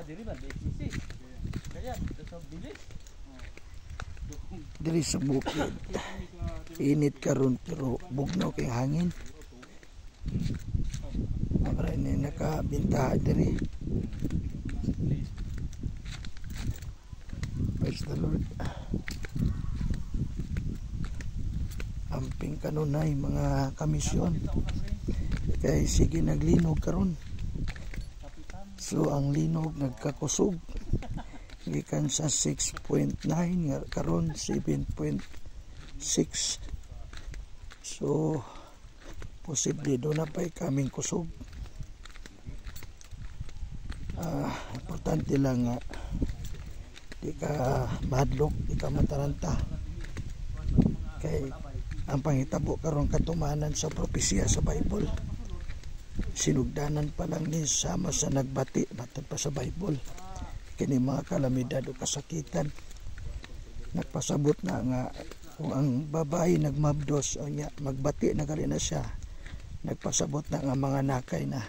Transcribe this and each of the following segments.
diri man BCC. Kaya dito sa bilis. Diri sa bukid. Init karon pero bugnaw kay hangin. Maray ni nakabintahan diri. Praise the Lord. Amping kanunay mga kamisyon. Kay sige naglinog karon. So ang linog nagkakusog. Gikan sa 6.9 karon 7.6. So posible do na pa'y kaming kusog. Importante lang nga di ka mahadlok, di ka mataranta. Kay ang panghitabo karon katumanan sa propesya sa Bible. Sinugdanan pa lang ni sama sa nagbati matod pa sa Bible. Kini mga kalamidad o kasakitan. Nagpasabot na nga kung ang babae nagmabdos o niya magbati na gali na siya. Nagpasabot na nga mga nakay na.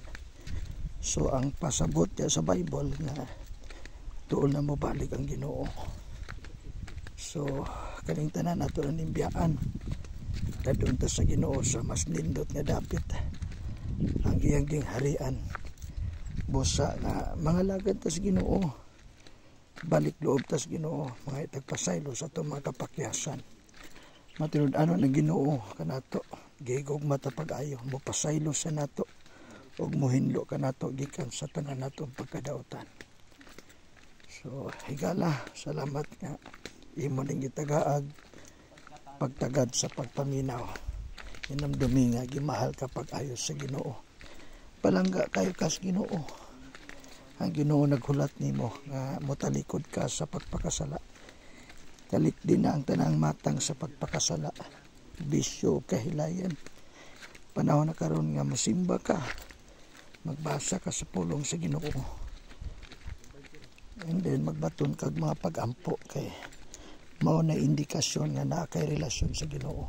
So ang pasabot niya sa Bible na tuon na mo balik ang Ginoo. So kaning tanan ato na nimbiyaan. Kadun ta sa Ginoo sa mas nindot nga dapit. Ang iyang gingharian. Busa na mga lagad ta sa Ginoo. Balik loob tas Ginoo, mga itagpasaylo sa itong mga kapakyasan. Matinod ano ng Ginoo kanato, gigog matapag-ayo, mo pasaylo sa nato, o muhinlo kanato gikan sa tanan natong pagkadautan. So, higala, salamat nga, imo ning gitagaag, pagtagad sa pagpaminaw. Inamdumi nga, gimahal ka pag-ayo sa Ginoo. Palangga kayo kas Ginoo. Ang Ginoo naghulat nimo nga motalikod ka sa pagpakasala. Kalit din na ang tanang matang sa pagpakasala. Bisyo, kahilayan. Panahon na karon nga masimba ka. Magbasa ka sa pulong sa Ginoo. And then magbaton kag mga pag-ampo kay mao na indikasyon nga naa kay relasyon sa Ginoo.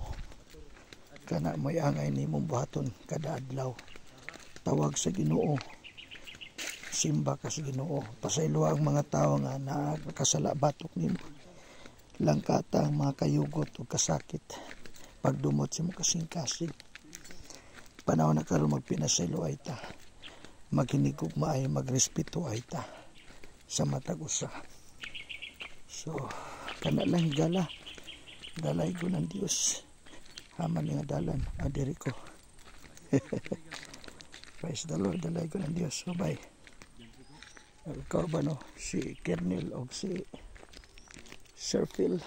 Kana mo'y angay nimong buhaton kada adlaw. Tawag sa Ginoo. Simba ka sa Ginoo. Pasaylo ang mga tao nga nakasala batok nimo. Langkata ang mga kayugot o kasakit. Pagdumot si mo kasing-kasing. Panahon na karon magpinasaylo ay ta. Maghinigog maay, magrespeto ay ta. Sa matag usa. So, kana lang higala. Dalay ko ng Diyos. Haman nga dalan. Adiri ko. Praise the Lord. Dalay ko ng Diyos. So, bye. Ikaw ba no? Si Kernel o si Sir Phil.